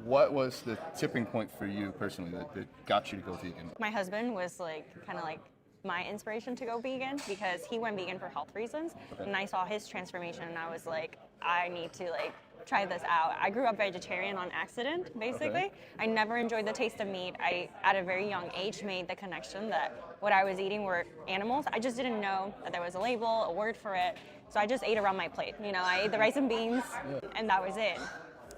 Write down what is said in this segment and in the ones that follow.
What was the tipping point for you personally that got you to go vegan? My husband was kind of like my inspiration to go vegan because he went vegan for health reasons, and I saw his transformation, and I was like, I need to try this out. I grew up vegetarian on accident, basically. Okay. I never enjoyed the taste of meat. I, at a very young age, made the connection that what I was eating were animals. I just didn't know that there was a label, a word for it, so I just ate around my plate. I ate the rice and beans, and that was it.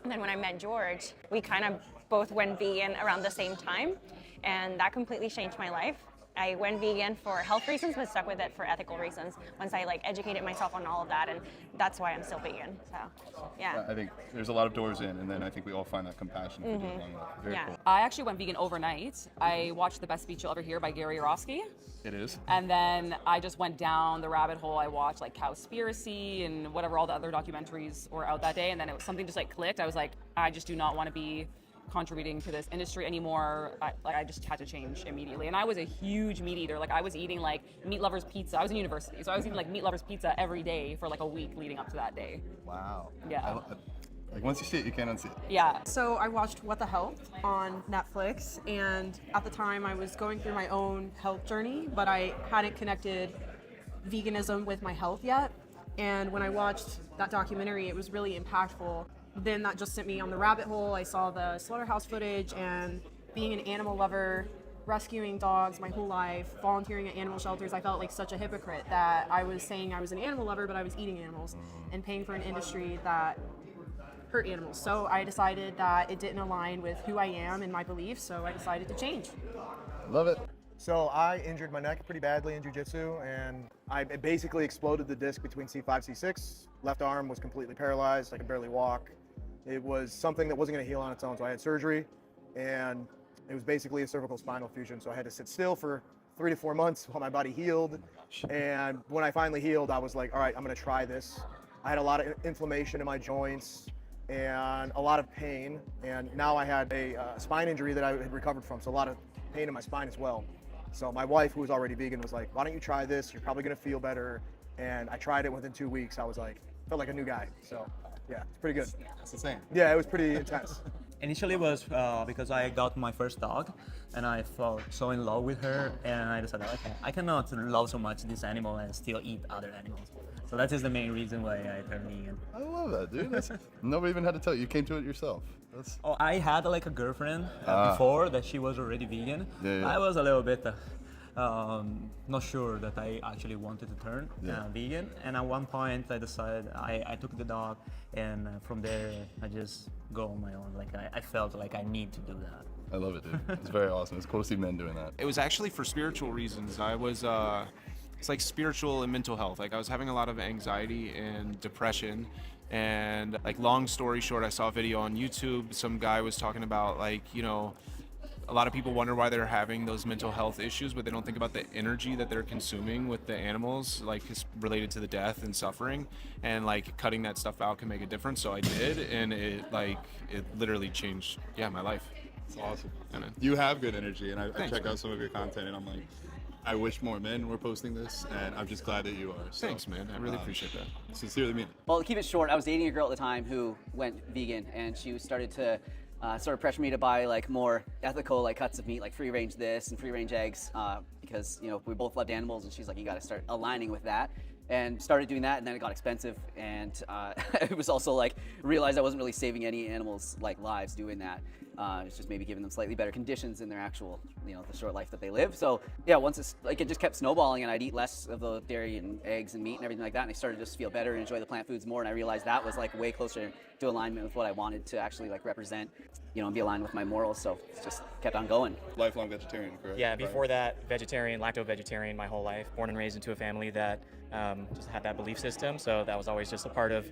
And then when I met George, we kind of both went vegan around the same time, and that completely changed my life. I went vegan for health reasons, but stuck with it for ethical reasons once I educated myself on all of that, and that's why I'm still vegan. So, yeah. I think there's a lot of doors in, and then I think we all find that compassion for doing it. Very cool. I actually went vegan overnight. I watched The Best Speech You'll Ever Hear by Gary Yourofsky. It is. And then I just went down the rabbit hole. I watched Cowspiracy and whatever all the other documentaries were out that day, and then it was something just clicked. I was like, I just do not want to be contributing to this industry anymore. I just had to change immediately. And I was a huge meat eater. I was eating Meat Lovers Pizza. I was in university, so I was eating Meat Lovers Pizza every day for a week leading up to that day. Wow. Yeah. Once you see it, you can't unsee it. Yeah. So I watched What the Health on Netflix, and at the time I was going through my own health journey, but I hadn't connected veganism with my health yet. And when I watched that documentary, it was really impactful. Then that just sent me on the rabbit hole. I saw the slaughterhouse footage, and being an animal lover, rescuing dogs my whole life, volunteering at animal shelters, I felt like such a hypocrite that I was saying I was an animal lover, but I was eating animals and paying for an industry that hurt animals. So I decided that it didn't align with who I am and my beliefs, so I decided to change. Love it. So I injured my neck pretty badly in jiu-jitsu, and I basically exploded the disc between C5, C6. Left arm was completely paralyzed. I could barely walk. It was something that wasn't going to heal on its own, so I had surgery, and it was basically a cervical spinal fusion, so I had to sit still for 3 to 4 months while my body healed. And when I finally healed, I was like, all right, I'm going to try this. I had a lot of inflammation in my joints and a lot of pain, and now I had a spine injury that I had recovered from, so a lot of pain in my spine as well. So my wife, who was already vegan, was like, why don't you try this? You're probably going to feel better. And I tried it within 2 weeks. I was like, felt like a new guy. So yeah, it's pretty good. It's the same. Yeah, it was pretty intense. Initially it was because I got my first dog and I fell so in love with her, and I decided, okay, I cannot love so much this animal and still eat other animals. So that is the main reason why I turned vegan. I love that, dude. Nobody even had to tell you. You came to it yourself. Oh, I had a girlfriend before that she was already vegan. Yeah. I was a little bit not sure that I actually wanted to turn vegan, and at one point I decided I took the dog, and from there I just go on my own. I felt like I need to do that. I love it, dude. It's very awesome. It's cool to see men doing that. It was actually for spiritual reasons. I was it's spiritual and mental health. I was having a lot of anxiety and depression, and long story short, I saw a video on YouTube. Some guy was talking about a lot of people wonder why they're having those mental health issues, but they don't think about the energy that they're consuming with the animals, it's related to the death and suffering, and cutting that stuff out can make a difference. So I did, and it literally changed my life. It's awesome. You have good energy, and I check out some of your content, and I'm like, I wish more men were posting this, and I'm just glad that you are. So, thanks, man. I really appreciate that. Sincerely mean it. Well, to keep it short, I was dating a girl at the time who went vegan, and she started to sort of pressure me to buy more ethical cuts of meat, free range this and free range eggs, because we both loved animals, and she's like, you got to start aligning with that. And started doing that, and then it got expensive, and it was also realized I wasn't really saving any animals lives doing that. It's just maybe giving them slightly better conditions in their actual, the short life that they live. So yeah, once it's it just kept snowballing, and I'd eat less of the dairy and eggs and meat and everything like that, and I started to just feel better and enjoy the plant foods more, and I realized that was way closer to alignment with what I wanted to actually represent, and be aligned with my morals. So it just kept on going. Lifelong vegetarian, correct? Yeah, before that, vegetarian, lacto-vegetarian my whole life. Born and raised into a family that just had that belief system, so that was always just a part of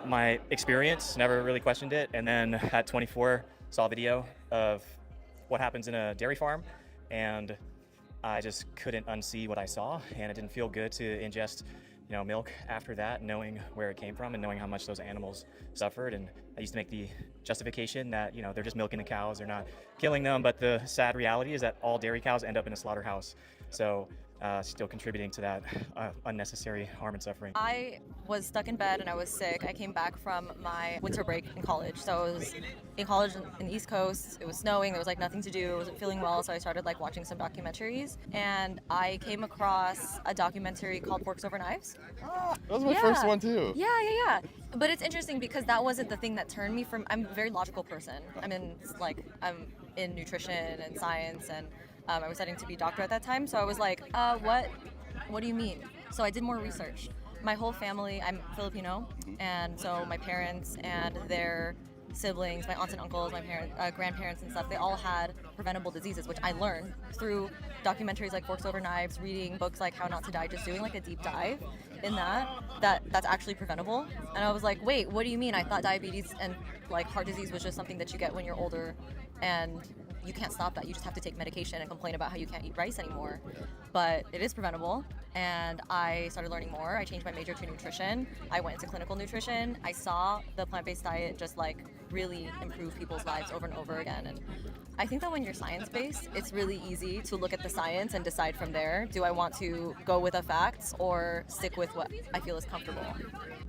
my experience. Never really questioned it. And then at 24, saw a video of what happens in a dairy farm, and I just couldn't unsee what I saw, and it didn't feel good to ingest milk after that, knowing where it came from and knowing how much those animals suffered. And I used to make the justification that they're just milking the cows, they're not killing them, but the sad reality is that all dairy cows end up in a slaughterhouse. So still contributing to that unnecessary harm and suffering. I was stuck in bed and I was sick. I came back from my winter break in college. So I was in college in the East Coast. It was snowing. There was like nothing to do. I wasn't feeling well. So I started like watching some documentaries. And I came across a documentary called Forks Over Knives. That was my first one too. Yeah. But it's interesting because that wasn't the thing that turned me from, I'm a very logical person. I'm in nutrition and science, and I was studying to be a doctor at that time. So I was like, what do you mean? So I did more research. My whole family, I'm Filipino, and so my parents and their siblings, my aunts and uncles, my grandparents and stuff, they all had preventable diseases, which I learned through documentaries like Forks Over Knives, reading books like How Not to Die, just doing like a deep dive in that's actually preventable. And I was like, wait, what do you mean? I thought diabetes and like heart disease was just something that you get when you're older, and you can't stop that. You just have to take medication and complain about how you can't eat rice anymore. But it is preventable. And I started learning more. I changed my major to nutrition. I went into clinical nutrition. I saw the plant-based diet just like really improve people's lives over and over again. And I think that when you're science-based, it's really easy to look at the science and decide from there, do I want to go with the facts or stick with what I feel is comfortable?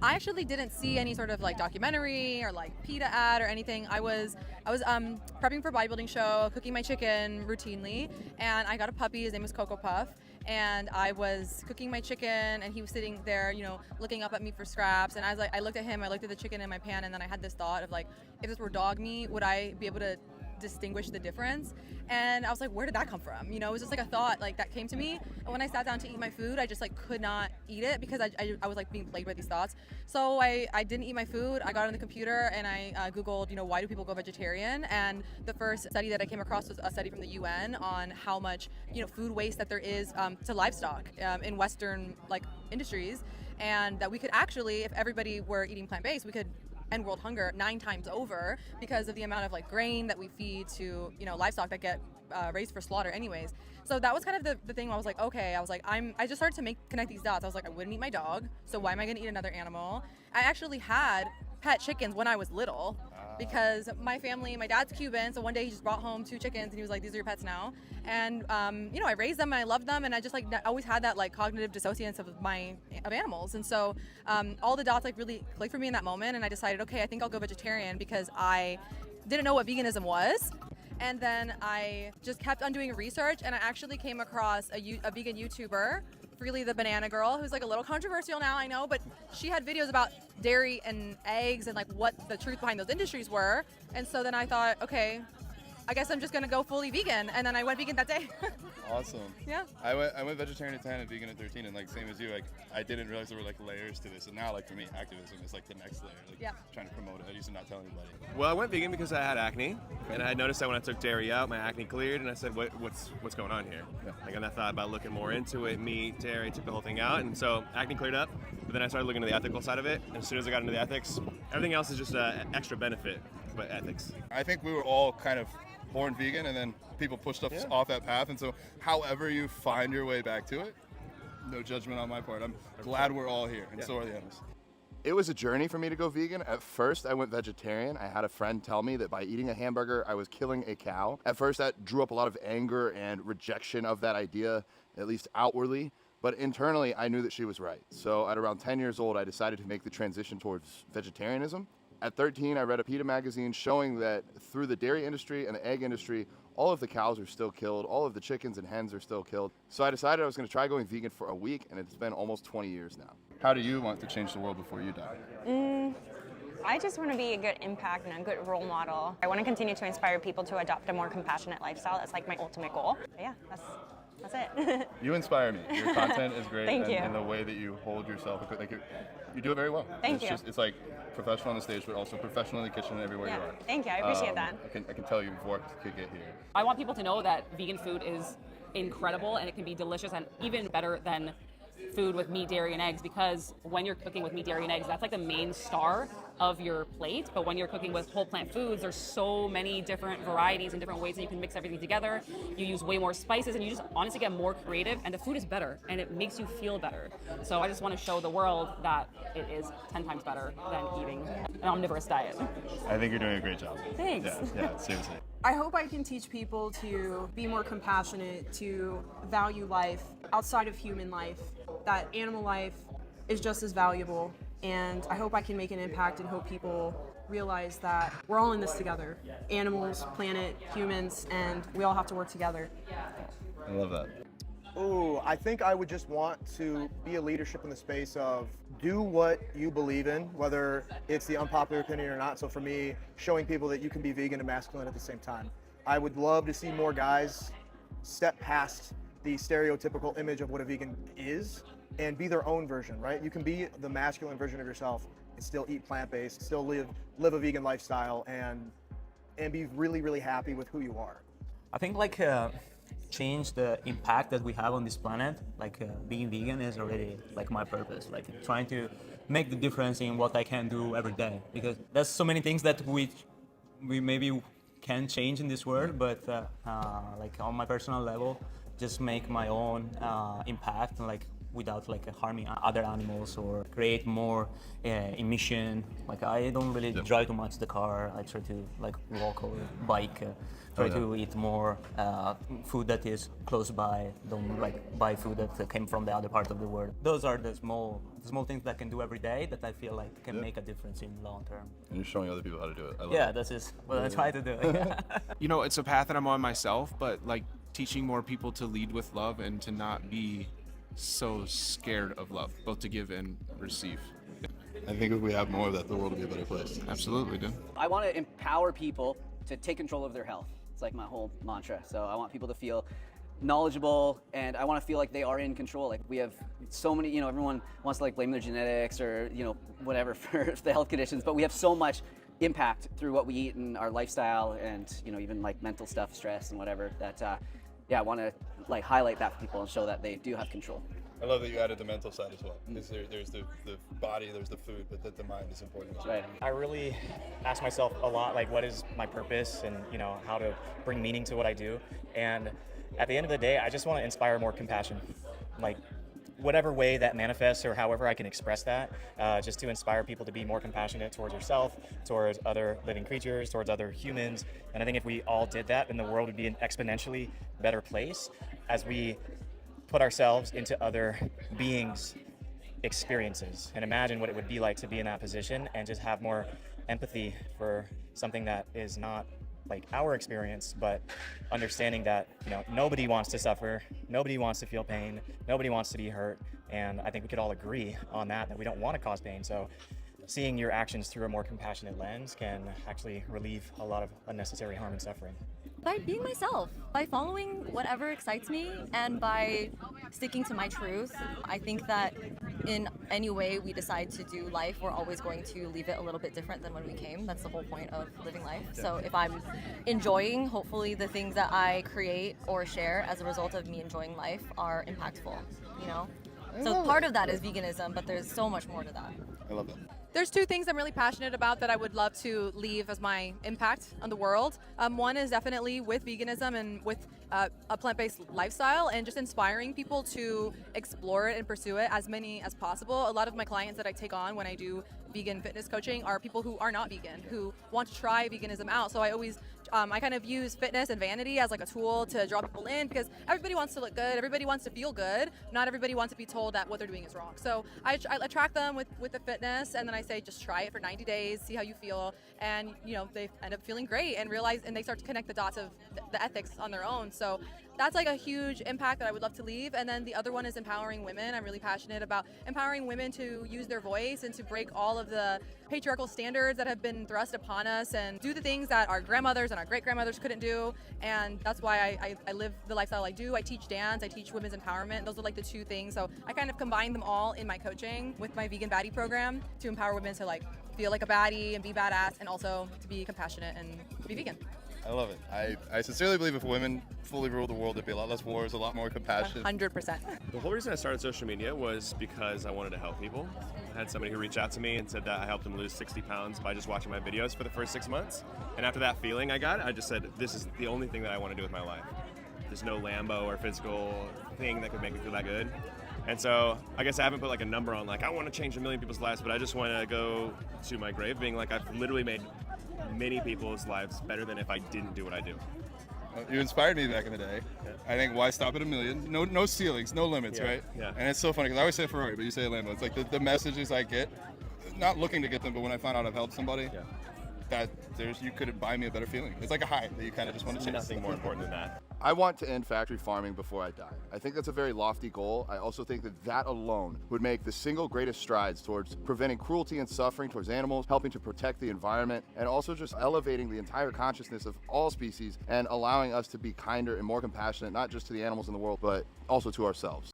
I actually didn't see any sort of like documentary or like PETA ad or anything. I was prepping for a bodybuilding show, cooking my chicken routinely, and I got a puppy. His name was Cocoa Puff. And I was cooking my chicken, and he was sitting there, looking up at me for scraps. And I looked at him, I looked at the chicken in my pan, and then I had this thought of like, if this were dog meat, would I be able to distinguish the difference? And I was like, where did that come from? It was just like a thought like that came to me. And when I sat down to eat my food, I just like could not eat it because I was like being plagued by these thoughts. So I didn't eat my food. I got on the computer and I Googled, why do people go vegetarian? And the first study that I came across was a study from the UN on how much, food waste that there is to livestock in Western like industries. And that we could actually, if everybody were eating plant-based, we could end world hunger 9 times over because of the amount of like grain that we feed to livestock that get raised for slaughter anyways. So that was kind of the thing. I was like, okay, I just started to connect these dots. I was like, I wouldn't eat my dog, so why am I going to eat another animal? I actually had pet chickens when I was little because my dad's Cuban, so one day he just brought home 2 chickens and he was like, these are your pets now. And I raised them and I loved them, and I just like always had that like cognitive dissonance of animals. And so all the dots like really clicked for me in that moment, and I decided, okay, I think I'll go vegetarian because I didn't know what veganism was. And then I just kept on doing research, and I actually came across a vegan YouTuber, Freely the Banana Girl, who's like a little controversial now, I know, but she had videos about dairy and eggs and like what the truth behind those industries were. And so then I thought, okay, I guess I'm just gonna go fully vegan, and then I went vegan that day. Awesome. Yeah. I went vegetarian at 10 and vegan at 13, and like same as you, like I didn't realize there were like layers to this, and now like for me, activism is like the next layer. Like trying to promote it. I used to not tell anybody. Well, I went vegan because I had acne, and I had noticed that when I took dairy out, my acne cleared, and I said, what's going on here? Like, and I thought about looking more into it, meat, dairy, took the whole thing out, and so acne cleared up. But then I started looking into the ethical side of it, and as soon as I got into the ethics, everything else is just an extra benefit, but ethics. I think we were all kind of born vegan, and then people pushed us off that path, and so however you find your way back to it, no judgment on my part. I'm glad we're all here, and so are the others. It was a journey for me to go vegan. At first, I went vegetarian. I had a friend tell me that by eating a hamburger, I was killing a cow. At first, that drew up a lot of anger and rejection of that idea, at least outwardly. But internally, I knew that she was right. So at around 10 years old, I decided to make the transition towards vegetarianism. At 13, I read a PETA magazine showing that through the dairy industry and the egg industry, all of the cows are still killed, all of the chickens and hens are still killed. So I decided I was going to try going vegan for a week, and it's been almost 20 years now. How do you want to change the world before you die? I just want to be a good impact and a good role model. I want to continue to inspire people to adopt a more compassionate lifestyle. That's like my ultimate goal. But yeah, that's it. You inspire me. Your content is great. Thank you. And the way that you hold yourself, like you do it very well. Thank you. It's like professional on the stage, but also professional in the kitchen and everywhere you are. Thank you. I appreciate that. I can tell you've worked to get here. I want people to know that vegan food is incredible, and it can be delicious and even better than food with meat, dairy, and eggs, because when you're cooking with meat, dairy, and eggs, that's like the main star of your plate. But when you're cooking with whole plant foods, there's so many different varieties and different ways that you can mix everything together. You use way more spices, and you just honestly get more creative, and the food is better, and it makes you feel better. So I just want to show the world that it is 10 times better than eating an omnivorous diet. I think you're doing a great job. Thanks. Yeah, seriously. I hope I can teach people to be more compassionate, to value life, outside of human life, that animal life is just as valuable. And I hope I can make an impact and hope people realize that we're all in this together. Animals, planet, humans, and we all have to work together. I love that. Ooh, I think I would just want to be a leadership in the space of do what you believe in, whether it's the unpopular opinion or not. So for me, showing people that you can be vegan and masculine at the same time. I would love to see more guys step past the stereotypical image of what a vegan is and be their own version, right? You can be the masculine version of yourself and still eat plant-based, still live a vegan lifestyle and be really, really happy with who you are. I think change the impact that we have on this planet. Being vegan is already my purpose. Trying to make the difference in what I can do every day, because there's so many things that we maybe can change in this world, but on my personal level, just make my own impact, without harming other animals or create more emission. I don't really drive too much the car. I try to walk or bike. Try to eat more food that is close by. Don't buy food that came from the other part of the world. Those are the small things that I can do every day that I feel can make a difference in long term. And you're showing other people how to do it. I love it. That is what I try to do. You know, it's a path that I'm on myself, but teaching more people to lead with love and to not be so scared of love, both to give and receive. I think if we have more of that, the world will be a better place. Absolutely, dude. I want to empower people to take control of their health. It's my whole mantra. So I want people to feel knowledgeable, and I want to feel like they are in control. We have so many, everyone wants to blame their genetics or, whatever for the health conditions, but we have so much impact through what we eat and our lifestyle and, even mental stuff, stress and whatever that, I want to highlight that for people and show that they do have control. I love that you added the mental side as well. Because there's the body, there's the food, but that the mind is important as well. Right. I really ask myself a lot, what is my purpose and, how to bring meaning to what I do. And at the end of the day, I just want to inspire more compassion. Whatever way that manifests or however I can express that, just to inspire people to be more compassionate towards yourself, towards other living creatures, towards other humans. And I think if we all did that, then the world would be an exponentially better place as we put ourselves into other beings' experiences and imagine what it would be like to be in that position and just have more empathy for something that is not our experience, but understanding that nobody wants to suffer, nobody wants to feel pain, nobody wants to be hurt, and I think we could all agree on that we don't want to cause pain. So seeing your actions through a more compassionate lens can actually relieve a lot of unnecessary harm and suffering. By being myself, by following whatever excites me, and by sticking to my truth. I think that in any way we decide to do life, we're always going to leave it a little bit different than when we came. That's the whole point of living life. So if I'm enjoying, hopefully the things that I create or share as a result of me enjoying life are impactful, So part of that is veganism, but there's so much more to that. I love that. There's two things I'm really passionate about that I would love to leave as my impact on the world. One is definitely with veganism and with a plant-based lifestyle, and just inspiring people to explore it and pursue it, as many as possible. A lot of my clients that I take on when I do vegan fitness coaching are people who are not vegan, who want to try veganism out. So I always I kind of use fitness and vanity as a tool to draw people in, because everybody wants to look good, everybody wants to feel good, not everybody wants to be told that what they're doing is wrong. So I attract them with the fitness, and then I say just try it for 90 days, see how you feel, and they end up feeling great and they start to connect the dots of the ethics on their own. So that's a huge impact that I would love to leave. And then the other one is empowering women. I'm really passionate about empowering women to use their voice and to break all of the patriarchal standards that have been thrust upon us and do the things that our grandmothers and our great-grandmothers couldn't do. And that's why I live the lifestyle I do. I teach dance, I teach women's empowerment. Those are the two things. So I kind of combine them all in my coaching with my Vegan Baddie program to empower women to feel like a baddie and be badass, and also to be compassionate and be vegan. I love it. I sincerely believe if women fully ruled the world, there'd be a lot less wars, a lot more compassion. 100%. The whole reason I started social media was because I wanted to help people. I had somebody who reached out to me and said that I helped them lose 60 pounds by just watching my videos for the first 6 months. And after that feeling I got, I just said, this is the only thing that I want to do with my life. There's no Lambo or physical thing that could make me feel that good. And so I guess I haven't put a number on I want to change 1 million people's lives, but I just want to go to my grave being I've literally made many people's lives better than if I didn't do what I do. You inspired me back in the day. I think why stop at 1 million? No ceilings, no limits, right? Yeah. And it's so funny because I always say Ferrari, but you say Lambo. It's like the messages I get, not looking to get them, but when I find out I've helped somebody, that you couldn't buy me a better feeling. It's like a high that you kind of just want to chase. Nothing more important than that. I want to end factory farming before I die. I think that's a very lofty goal. I also think that alone would make the single greatest strides towards preventing cruelty and suffering towards animals, helping to protect the environment, and also just elevating the entire consciousness of all species and allowing us to be kinder and more compassionate, not just to the animals in the world, but also to ourselves.